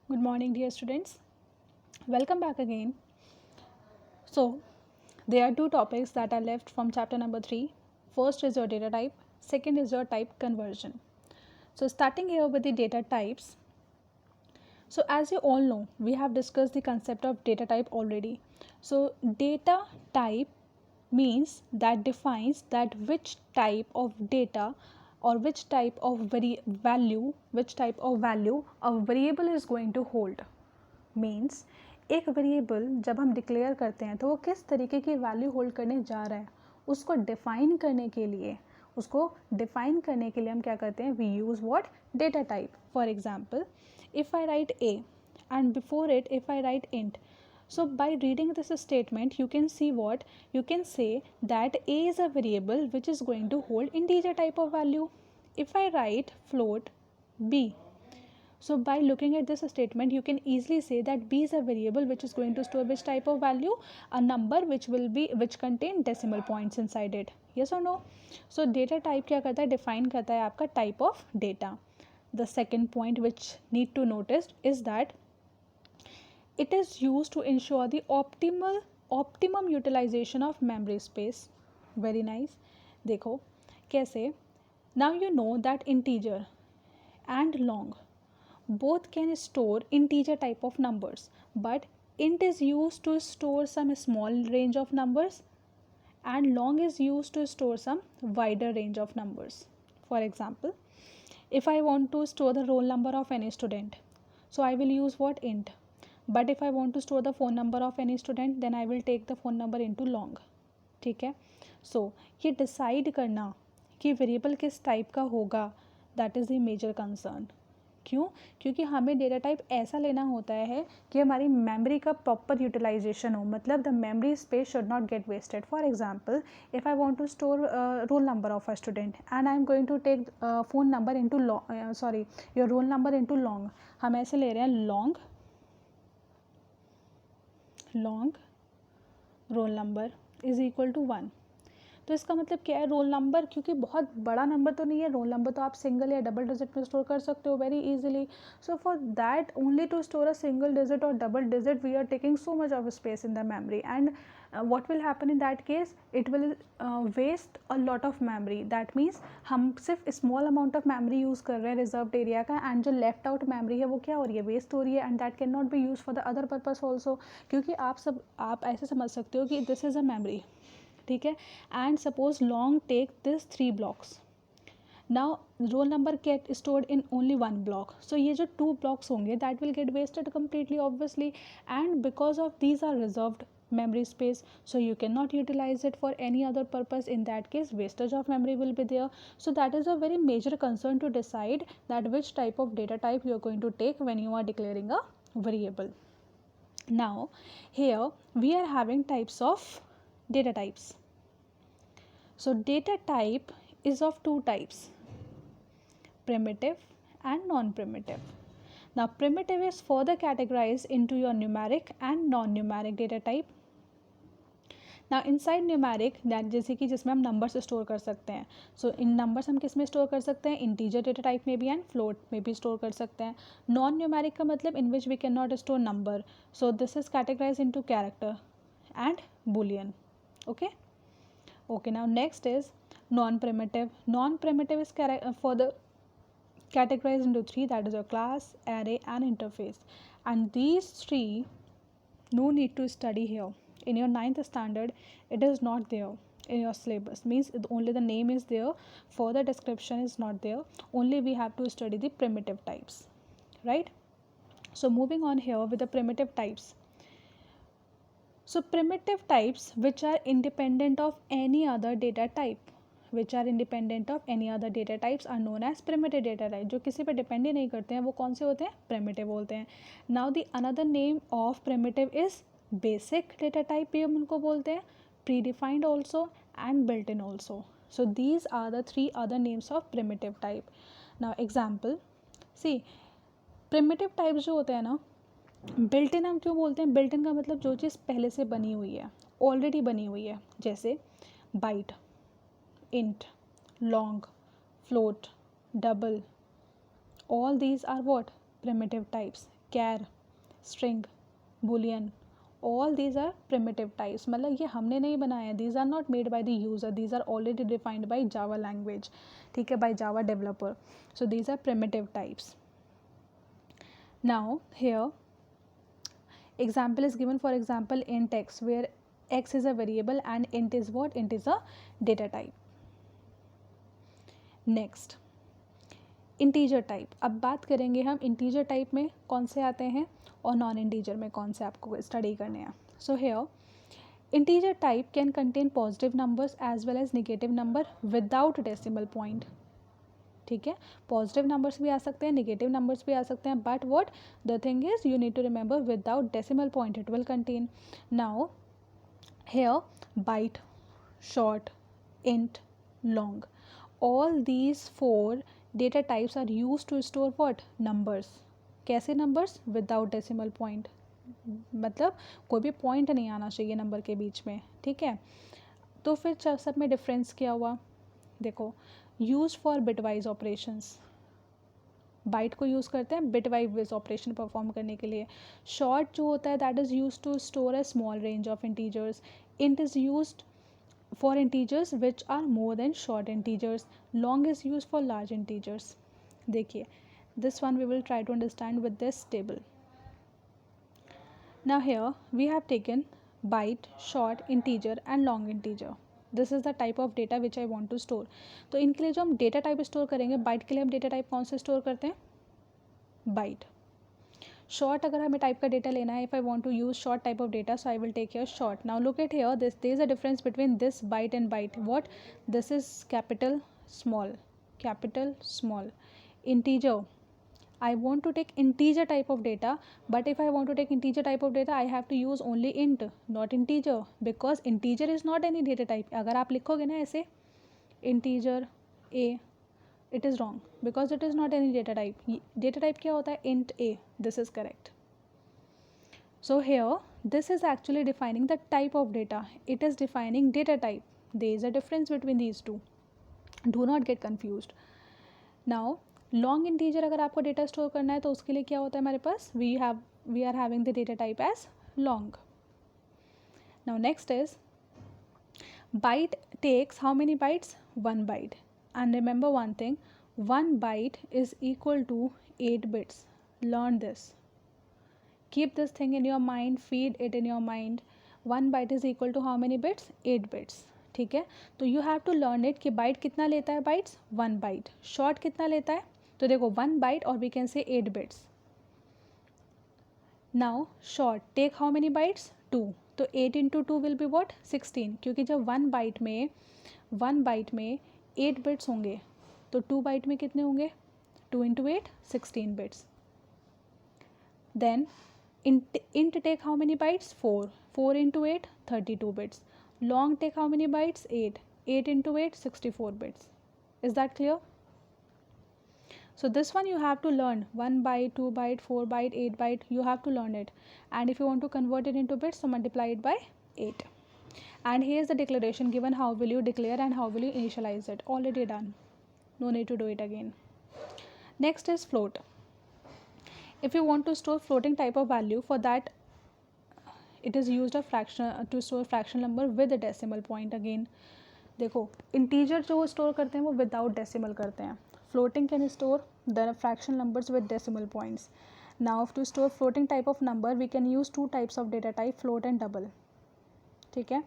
Good morning, dear students. Welcome back again. So, there are two topics that are left from chapter number 3. First is your data type, second is your type conversion. So, starting here with the data types. So, as you all know, we have discussed the concept of data type already. So, data type means that defines that which type of data or which type of value a variable is going to hold. Means एक variable जब हम declare करते हैं तो वो किस तरीके की वैल्यू होल्ड करने जा रहा है उसको डिफाइन करने के लिए हम क्या करते हैं we use what data type. For example if I write a and before it if I write int. So by reading this statement you can see what you can say that a is a variable which is going to hold integer type of value. If I write float b, so by looking at this statement, you can easily say that b is a variable which is going to store which type of value, a number which contain decimal points inside it. Yes or no? So data type क्या करता है define करता है आपका type of data. The second point which need to notice is that it is used to ensure the optimum utilization of memory space. Very nice. देखो कैसे. Now you know that integer and long both can store integer type of numbers, but int is used to store some small range of numbers and long is used to store some wider range of numbers. For example, if I want to store the roll number of any student, so I will use what int. But if I want to store the phone number of any student, then I will take the phone number into long. ठीक है. सो ये decide करना कि variable किस type का होगा, that is the major concern. क्यों? क्योंकि हमें डेटा टाइप ऐसा लेना होता है कि हमारी मेमोरी का प्रॉपर यूटिलाइजेशन हो, मतलब the memory space should not get wasted. For example if I want to store roll number of a student and I am going to take phone number into your roll number into long. हम ऐसे ले रहे हैं long roll number is equal to 1. तो इसका मतलब क्या है, रोल नंबर क्योंकि बहुत बड़ा नंबर तो नहीं है, रोल नंबर तो आप सिंगल या डबल डिजिट में स्टोर कर सकते हो very easily. So for that only to store a single digit और double digit we are taking so much of space in the memory and what will happen in that case, it will waste a lot of memory. that means हम सिर्फ small amount of memory use कर रहे हैं reserved area का, and जो left out memory है वो क्या हो रही है, वेस्ट हो रही है, and that can not be use for the other purpose also. क्योंकि आप ऐसे समझ सकते हो कि दिस इज़ अ मेमोरी, ठीक है, and suppose long take this 3 blocks. Now roll number get stored in only 1 block. So ये जो 2 blocks होंगे that will get wasted completely obviously, and because of these are reserved memory space, so you cannot utilize it for any other purpose. In that case wastage of memory will be there. So that is a very major concern to decide that which type of data type you are going to take when you are declaring a variable. Now here we are having types of data types. So data type is of two types, primitive and non-primitive. Now primitive is further categorized into your numeric and non-numeric data type. Now inside numeric, that जैसे कि जिसमें हम numbers store कर सकते हैं. सो इन numbers हम किस में स्टोर कर सकते हैं, इंटीजर डेटा टाइप में भी एंड फ्लोट में भी स्टोर कर सकते हैं. नॉन न्यूमेरिक का मतलब in which we can not store number, so this is categorize into character and boolean. Okay, now next is non-primitive. Non-primitive is further categorized into 3, that is your class, array and interface. And these 3 no need to study here. In your 9th standard it is not there in your syllabus, means only the name is there, further description is not there, only we have to study the primitive types, right? So moving on here with the primitive types. So primitive types which are independent of any other data type, are known as primitive data type. जो किसी पे depend ही नहीं करते हैं वो कौन से होते हैं, primitive बोलते हैं. Now the another name of primitive is basic data type भी हम उनको बोलते हैं, predefined also and built-in also. So these are the 3 other names of primitive type. Now example, see primitive types जो होते हैं ना, बिल्ट इन हम क्यों बोलते हैं, बिल्ट इन का मतलब जो चीज़ पहले से बनी हुई है, ऑलरेडी बनी हुई है, जैसे byte, int, long, float, double, all these are what, primitive types. char, string, boolean, all these are primitive types. मतलब ये हमने नहीं बनाया, these are not made by the user, these are already defined by Java language, ठीक है, by Java developer. So these are primitive types. Now here example is given, for example int x, where x is a variable and int is what? Int is a data type. Next integer type. अब बात करेंगे हम integer type में कौन से आते हैं और नॉन इंटीजर में कौन से आपको स्टडी करने हैं. So here integer type can contain positive numbers as well as negative number without decimal point. ठीक है, पॉजिटिव नंबर्स भी आ सकते हैं, नेगेटिव नंबर्स भी आ सकते हैं, but what the thing is you need to remember without decimal point it will contain. Now here byte, short, int, long, all these four data types are used to store what? Numbers. कैसे numbers? Without decimal point. मतलब कोई भी point नहीं आना चाहिए number के बीच में. ठीक है, तो फिर सब में डिफरेंस क्या हुआ? देखो, use for bitwise operations. Byte को यूज़ करते हैं बिटवाइज ऑपरेशन परफॉर्म करने के लिए. शॉर्ट जो होता है that is use to store a small range of integers. Int is used for integers which are more than short integers. Long is used for large integers. देखिए, this one we will try to understand with this table. Now here we have taken byte, short, integer and long integer. This is the type of data which I want to store. तो इनके लिए जो हम data type store करेंगे, bite के लिए हम data type कौन से स्टोर करते हैं? बाइट. शॉर्ट अगर हमें टाइप का डेटा लेना है, if I want to use short type of data, so I will take here short. Now look at here, this there is a difference between this byte and byte. What? This is capital small. Integer, I want to take integer type of data, but if I want to take integer type of data I have to use only int, not integer, because integer is not any data type. अगर आप लिखोगे ना ऐसे integer a, it is wrong because it is not any data type. Data type क्या होता है? int a. This is correct. So here this is actually defining the type of data. It is defining data type. There is a difference between these two. Do not get confused. Now long integer अगर आपको data store करना है तो उसके लिए क्या होता है हमारे पास? We are having the data type as long. Now next is byte takes how many bytes? 1 byte. And remember one thing, 1 byte is equal to 8 bits. Learn this, keep this thing in your mind, feed it in your mind. 1 byte is equal to how many bits? 8 bits. ठीक है, तो you have to learn it कि byte कितना लेता है? Bytes 1 bite. Short कितना लेता है? तो देखो 1 बाइट और we can say 8 bits. Now short take how many bytes? 2. तो 8 इंटू 2 विल बी वॉट? 16. क्योंकि जब 1 बाइट में 8 बिट्स होंगे तो 2 बाइट में कितने होंगे? 2 into 8 16 bits. Then int take how many bytes? 4. 4 into 8 32 bits. Long take how many bytes? 8. 8 into 8 64 bits. Is that clear? So this one you have to learn. 1 byte, 2 byte, 4 byte, 8 byte, you have to learn it. And if you want to convert it into bits, so multiply it by 8. And here is the declaration given. How will you declare and how will you initialize it? Already done. No need to do it again. Next is float. If you want to store floating type of value, for that it is used a fraction to store fractional number with a decimal point. Again देखो, integer जो store करते हैं वो without decimal करते हैं. Floating can store the fractional numbers with decimal points. Now to store floating type of number we can use 2 types of data type, float and double. ठीक है,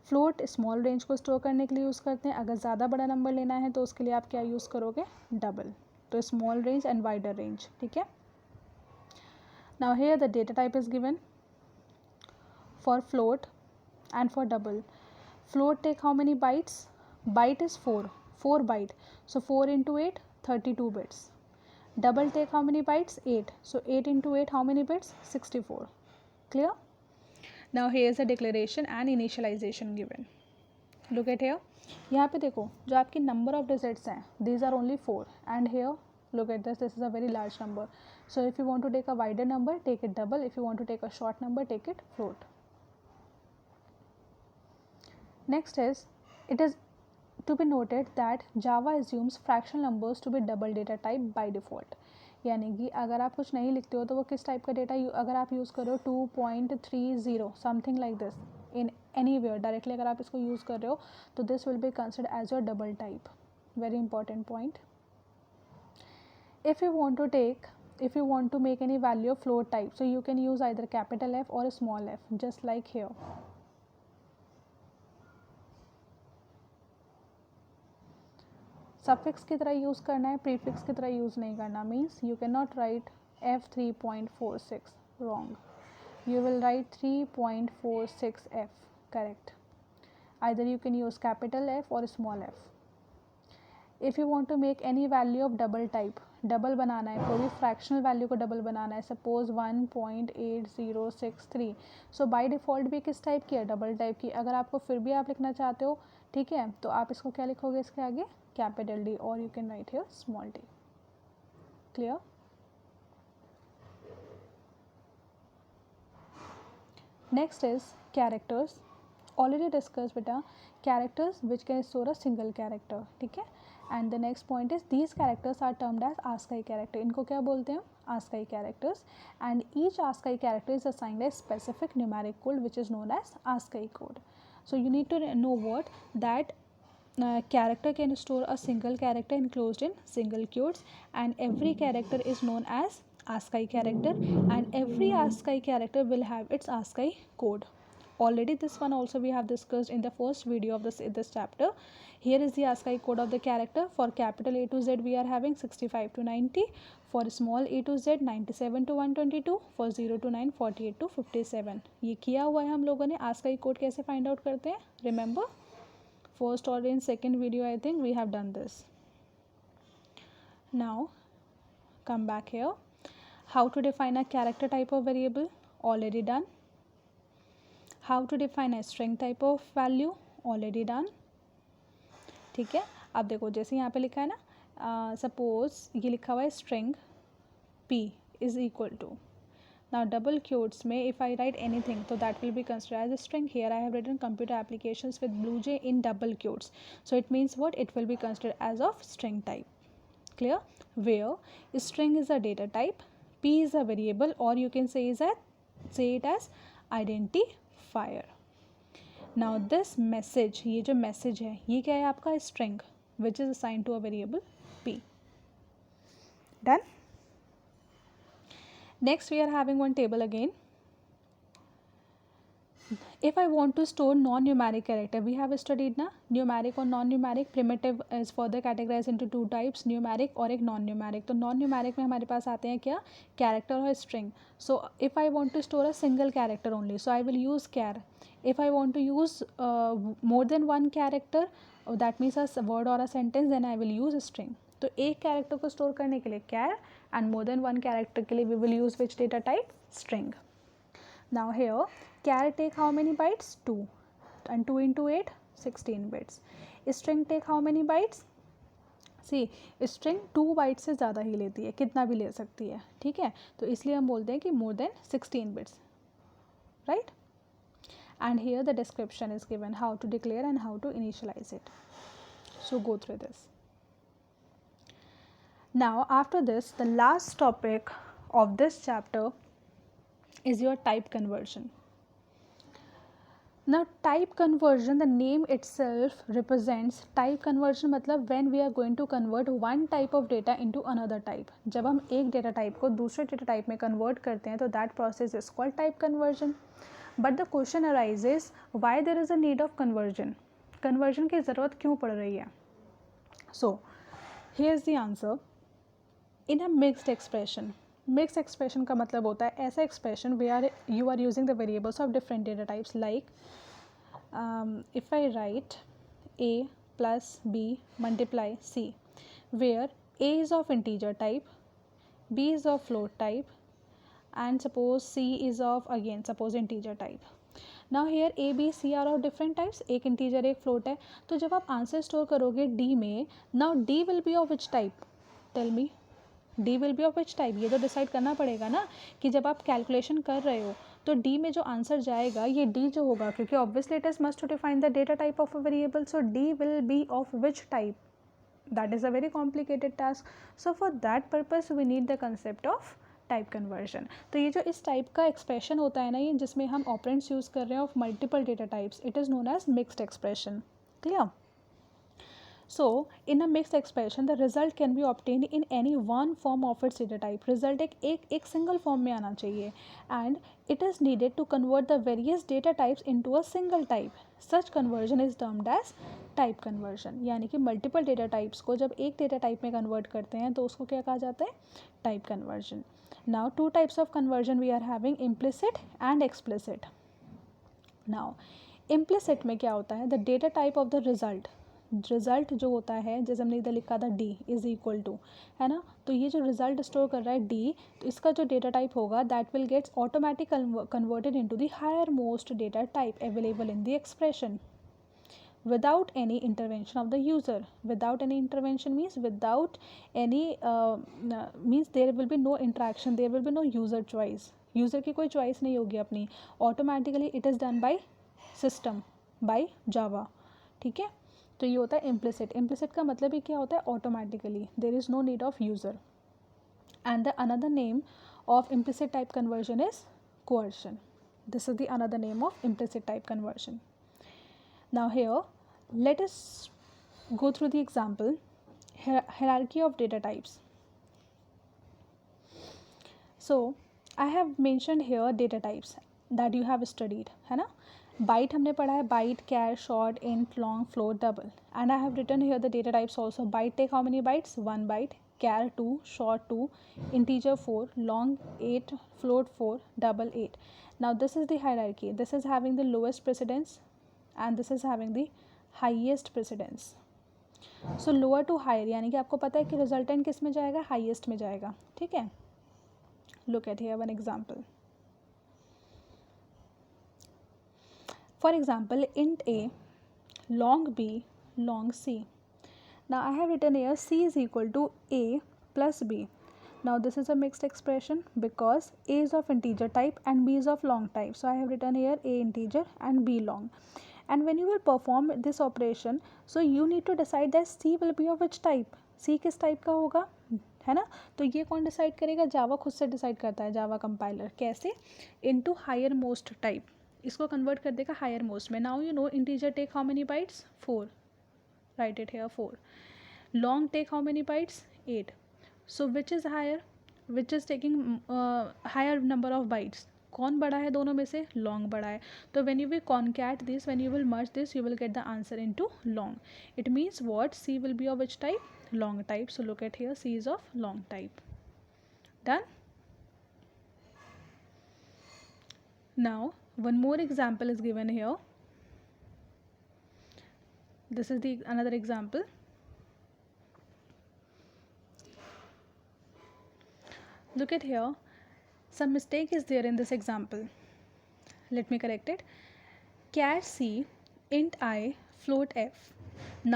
float small range को स्टोर करने के लिए use करते हैं. अगर ज़्यादा बड़ा नंबर लेना है तो उसके लिए आप क्या यूज़ करोगे? डबल. तो small range and wider range. ठीक है, now here the data type is given for float and for double. Float take how many bytes? Byte is 4 byte, so 4 into 8 32 bits. Double take how many bytes? 8, so 8 into 8 how many bits? 64. Clear? Now here is a declaration and initialization given. Look at here. यहाँ पे देखो जो आपके number of digits हैं, these are only 4, and here look at this is a very large number. So if you want to take a wider number, take it double. If you want to take a short number, take it float. Next is, it is to be noted that Java assumes fractional numbers to be double data type by default. यानी कि अगर आप कुछ नहीं लिखते हो तो वो किस टाइप का डेटा, अगर आप यूज़ करो 2.30 something like this in anywhere directly अगर आप इसको यूज़ कर रहे हो तो this will be considered as your double type. Very important point. If you want to make any value of float type, so you can use either capital F or a small f, just like here. Suffix की तरह use करना है, prefix की तरह use नहीं करना. Means you can not right f 3.46 wrong. You will write 3.46 f correct. Either you can use capital F or small f. If you want to make any value of double type, double बनाना है, कोई भी fractional value को double बनाना है, suppose 1.8063. So by default भी किस type की है, डबल टाइप की. अगर आपको फिर भी आप लिखना चाहते हो, ठीक है, तो आप इसको क्या लिखोगे इसके आगे, कैपिटल डी, और you can write here small D. Clear. Next is characters. Already discuss बेटा characters which can store a single character. ठीक है. And the next point is these characters are termed as ASCII character. इनको क्या बोलते हैं, ASCII characters. And each ASCII character is assigned a specific numeric code which is known as ASCII code. So you need to know word that character can store a single character enclosed in single quotes, and every character is known as ASCII character, and every ASCII character will have its ASCII code. Already this one also we have discussed in the first video of this chapter. Here is the ASCII code of the character. For capital A to Z we are having 65 to 90, for small a to Z 97 to 122, for 0 to 9 48 to 57. ये किया हुआ है हम लोगों ने. ASCII code कैसे find out करते हैं, remember first or in second video I think we have done this. Now come back here. How to define a character type of variable, already done. How to define a string type of value, already done. ठीक है. अब देखो जैसे यहाँ पे लिखा है ना, सपोज ये लिखा हुआ है string p is equal to, now double quotes में if I write anything so that will be considered as a string. Here I have written computer applications with BlueJ in double quotes, so it means what, it will be considered as of string type. Clear. Where string is a data type, p is a variable, or you can say it as identifier. Now this message, ये जो message है ये क्या है आपका, string which is assigned to a variable p. Done. Next we are having one table again. If I want to store non-numeric character, we have studied ना numeric और non-numeric. Primitive is further categorized into two types, numeric और एक non-numeric. तो non-numeric में हमारे पास आते हैं क्या, character और string. So if I want to store a single character only, so I will use char. If I want to use more than one character, that means a word or a sentence, then I will use string. तो एक character को स्टोर करने के लिए char, and more than one character के लिए we will use which data type, string. Now here char take how many bytes, 2, and 2 into 8 16 bits. String take how many bytes, see string 2 bytes से ज़्यादा ही लेती है, कितना भी ले सकती है. ठीक है. तो इसलिए हम बोलते हैं कि more than 16 bits, right. And here the description is given how to declare and how to initialize it. So go through this. Now after this, the last topic of this chapter is your type conversion. Now type conversion, the name itself represents type conversion. मतलब when we are going to convert one type of data into another type. जब हम एक data type को दूसरे data type में convert करते हैं तो that process is called type conversion. But the question arises, why there is a need of conversion? Conversion की ज़रूरत क्यों पड़ रही है? So here's the answer. In a mixed expression, mixed expression का मतलब होता है ऐसा expression where you are using the variables of different data types, like if I write a plus b multiply c, where a is of integer type, b is of float type, and suppose c is of again suppose integer type. Now here a b c are of different types, एक integer एक float है. तो जब आप answer store करोगे d में, now d will be of which type, tell me. D will be of which type, ये तो डिसाइड करना पड़ेगा ना कि जब आप कैलकुलेशन कर रहे हो तो डी में जो आंसर जाएगा ये डी जो होगा, क्योंकि obviously it is must to define the data type of a variable. So d will be of which type, that is a very complicated task. So for that purpose we need the concept of type conversion. तो ये जो इस type का expression होता है ना, ये जिसमें हम ऑपरेंट्स यूज़ कर रहे हैं of multiple data types, it is known as mixed expression. Clear? So in a mixed expression the result can be obtained in any one form of its data type. Result एक single form में आना चाहिए and it is needed to convert the various data types into a single type. Such conversion is termed as type conversion. यानी कि multiple data types को जब एक data type में convert करते हैं तो उसको क्या कहा जाता है? Type conversion. Now two types of conversion we are having, implicit and explicit. Now implicit में क्या होता है? The data type of the result जो होता है, जैसे हमने इधर लिखा था डी इज़ इक्वल टू, है ना, तो ये जो रिज़ल्ट स्टोर कर रहा है डी, तो इसका जो डेटा टाइप होगा that will gets automatic converted into the higher most data type available in the expression without any intervention of the user. Without any intervention means without any means there will be no interaction, there will be no user choice. user की कोई choice नहीं होगी अपनी, automatically it is done by system, by Java. ठीक है, तो ये होता है implicit. implicit का मतलब ही क्या होता है? automatically, there is no need of user. And the another name of implicit type conversion is coercion. This is the another name of implicit type conversion. Now here let us go through the example, hierarchy of data types. So I have mentioned here data types that you have studied, है ना. Bite हमने पढ़ा है, byte, char, short, int, long, float, double. And I have written here the data types also. Byte take how many bytes? 1 byte. Char 2, short 2, integer 4, long 8, float 4, double 8. Now this is the hierarchy. This is having the lowest precedence and this is having the highest precedence. So lower to higher, यानी कि आपको पता है कि resultant किस में जाएगा? Highest में जाएगा. ठीक है, look at here one example. For example, int a, long b, long c. Now I have written here c is equal to a plus b. Now this is a mixed expression because a is of integer type and b is of long type. So I have written here a integer and b long. And when you will perform this operation, so you need to decide that c will be of which type. c किस type का होगा, है ना. तो ये कौन decide करेगा? जावा खुद से डिसाइड करता है, जावा कंपाइलर. कैसे? इनटू हायर मोस्ट टाइप, इसको कन्वर्ट कर देगा हायर मोस्ट में. Now you know integer take how many bytes? 4. Write it here 4. Long take how many bytes? 8. So which is higher? Which is taking higher number of bytes? कौन बड़ा है दोनों में से? लॉन्ग बड़ा है. तो when you will concat this, when you will merge this, you will get the answer into long. It means what? C will be of which type? Long type. So look at here, c is of long type. Done. Now one more example is given here. This is the another example. Look at here, some mistake is there in this example. Let me correct it. Char c, int I, float f.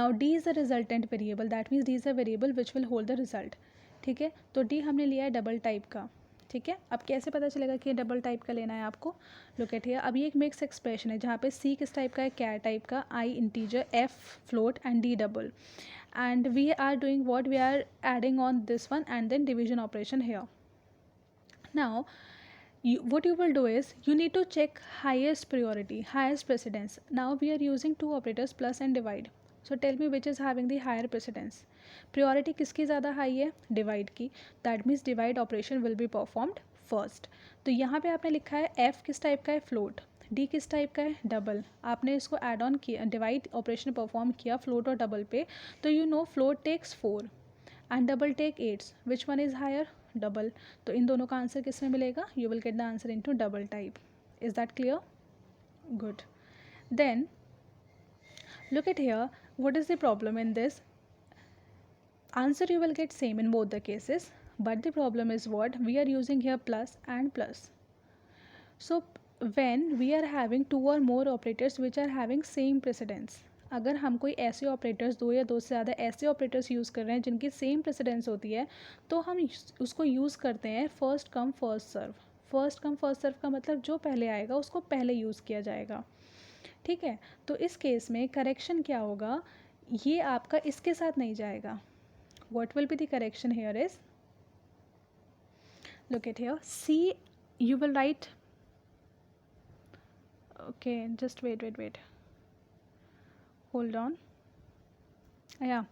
Now d is the resultant variable, that means d is a variable which will hold the result. ठीक है, तो d हमने लिया है double type का. ठीक है, अब कैसे पता चलेगा कि ये डबल टाइप का लेना है आपको? Look at here. अब ये एक मिक्स एक्सप्रेशन है जहाँ पे सी किस टाइप का है? कैर टाइप का, I integer, F float and D double. And we are doing what? We are adding on this one and then division operation here. Now what you will do is you need to check highest priority, highest precedence. Now we are using two operators, plus and divide. So tell me which is having the higher precedence. Priority किसकी ज़्यादा high है? Divide की. That means divide operation will be performed first. तो यहाँ पे आपने लिखा है एफ किस टाइप का है? फ्लोट. डी किस टाइप का है? डबल. आपने इसको एड ऑन किया, डिवाइड ऑपरेशन परफॉर्म किया फ्लोट और डबल पे. तो you know float takes 4 and double take 8. Which one is higher? Double. तो इन दोनों का आंसर किस में मिलेगा? You will get the answer into double type. Is that clear? Good. Then look at here, what is the problem in this? Answer you will get same in both the cases, but the problem is what? We are using here plus and plus. So when we are having two or more operators which are having same precedence, अगर हम कोई ऐसे operators, दो या दो से ज़्यादा ऐसे ऑपरेटर्स यूज़ कर रहे हैं जिनकी सेम प्रेसिडेंस होती है, तो हम उसको यूज़ करते हैं first come first serve. First come first serve का मतलब जो पहले आएगा उसको पहले यूज़ किया जाएगा. ठीक है, तो इस केस में करेक्शन क्या होगा? ये आपका इसके साथ नहीं जाएगा. What will be the correction here is, look at here, C you will write, okay, just wait, hold on. Yeah,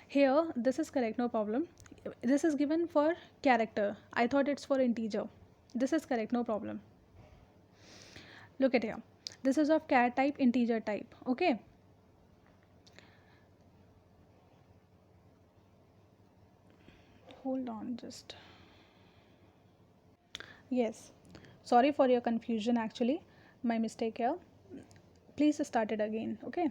here this is correct, no problem. This is given for character, I thought it's for integer. This is correct, no problem. Look at here, this is of char type, integer type. Okay, hold on, just, yes, sorry for your confusion, actually my mistake here. Please start it again. Okay,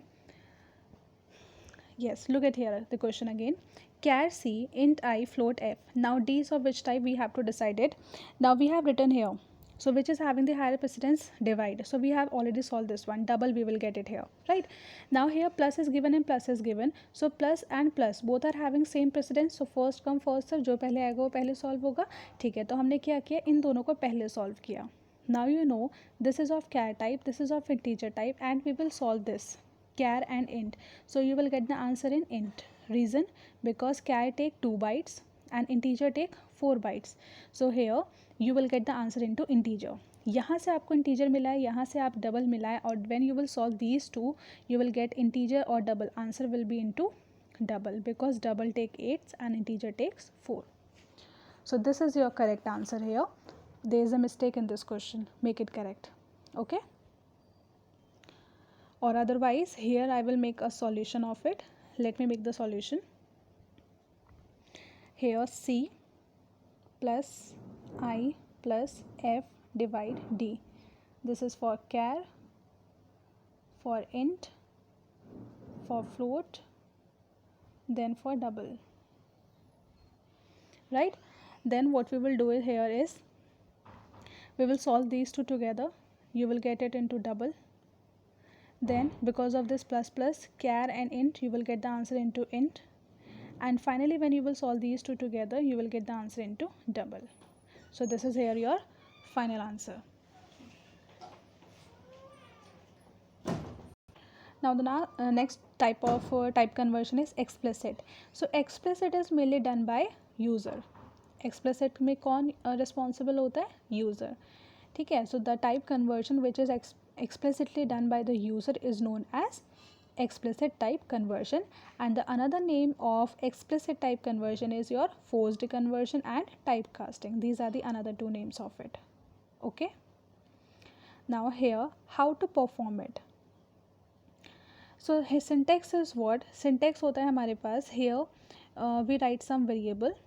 yes, look at here the question again. Char C, int I, float f. Now d is of which type we have to decide it. Now we have written here, so which is having the higher precedence, divide. So we have already solved this one, double we will get it here, right? Now here plus is given and plus is given, so plus and plus both are having same precedence, so first come first serve, जो पहले आएगा वो पहले solve होगा. ठीक है, तो हमने क्या किया, इन दोनों को पहले solve किया. Now you know this is of char type, this is of integer type, and we will solve this char and int. So you will get the answer in int. Reason, because char take 2 bytes and integer take 4 bytes. So here you will get the answer into integer. यहाँ से आपको integer मिला है, यहाँ से आप double मिला है, और when you will solve these two you will get integer or double. Answer will be into double, because double take 8 and integer takes 4. So this is your correct answer here. There is a mistake in this question, make it correct. Okay, or otherwise here I will make a solution of it. Let me make the solution. Here C plus I plus F divide D. This is for char, for int, for float, then for double, right? Then what we will do here is, we will solve these two together, you will get it into double. Then because of this plus plus, char and int, you will get the answer into int. And finally when you will solve these two together, you will get the answer into double. So this is here your final answer. Now the next type of type conversion is explicit. So explicit is mainly done by user. Explicit में कौन responsible होता है, user. ठीक है, so the type conversion which is explicitly done by the user is known as explicit type conversion, and the another name of explicit type conversion is your forced conversion and typecasting. These are the another two names of it. Okay, now here how to perform it. So his syntax is what? Syntax होता है हमारे पास, here we write some variable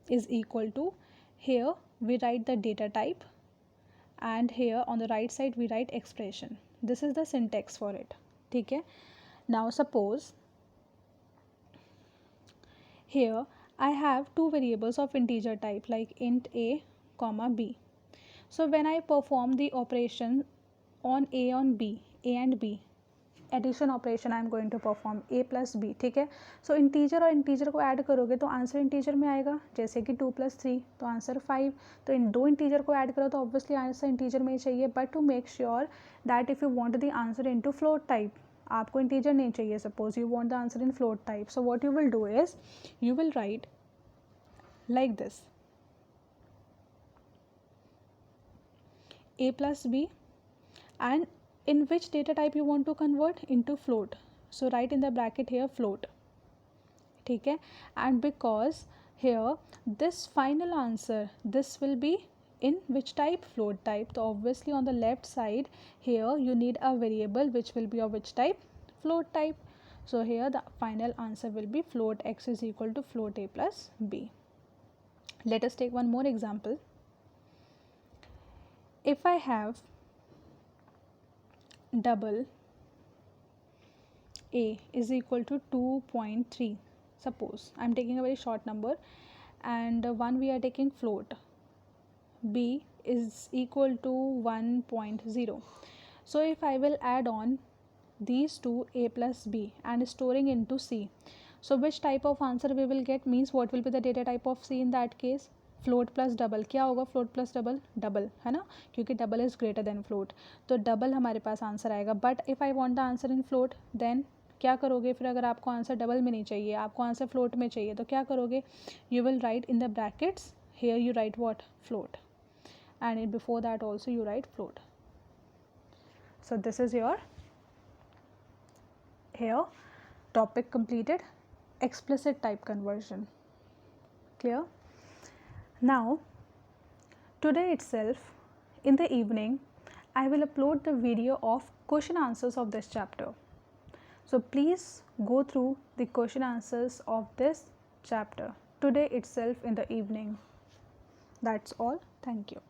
is equal to, here we write the data type, and here on the right side we write expression. This is the syntax for it. ठीक है, now suppose here I have two variables of integer type like int a comma b. So when I perform the operation on a on b, a and b, addition operation I am going to perform a plus b. ठीक है, so integer और integer को add करोगे तो answer integer में आएगा, जैसे कि 2 + 3 तो आंसर 5. तो इन दो इंटीजर को ऐड करो तो ऑब्वियसली आंसर इंटीजर में ही चाहिए. But to make sure that if you want the answer into float type, आपको इंटीजर नहीं चाहिए, suppose you want the answer in float type, so what you will do is you will write like this a plus b, and in which data type you want to convert into float, so write in the bracket here float. ठीक है, and because here this final answer this will be in which type, float type, so obviously on the left side here you need a variable which will be of which type, float type. So here the final answer will be float x is equal to float a plus b. Let us take one more example. If I have double a is equal to 2.3, suppose I am taking a very short number, and one we are taking float, b is equal to 1.0. so if I will add on these two a plus b and storing into c, so which type of answer we will get, means what will be the data type of c in that case, float plus double. क्या होगा float plus double, double है ना, क्योंकि double is greater than float, तो double हमारे पास answer आएगा. But if I want the answer in float then क्या करोगे फिर? अगर आपको आंसर डबल में नहीं चाहिए, आपको आंसर फ्लोट में चाहिए, तो क्या करोगे? You will right in the brackets, here you write what? Float. And before that also you write float. So this is your here topic completed, explicit type conversion. Clear? Now today itself in the evening I will upload the video of question answers of this chapter. So please go through the question answers of this chapter today itself in the evening. That's all. Thank you.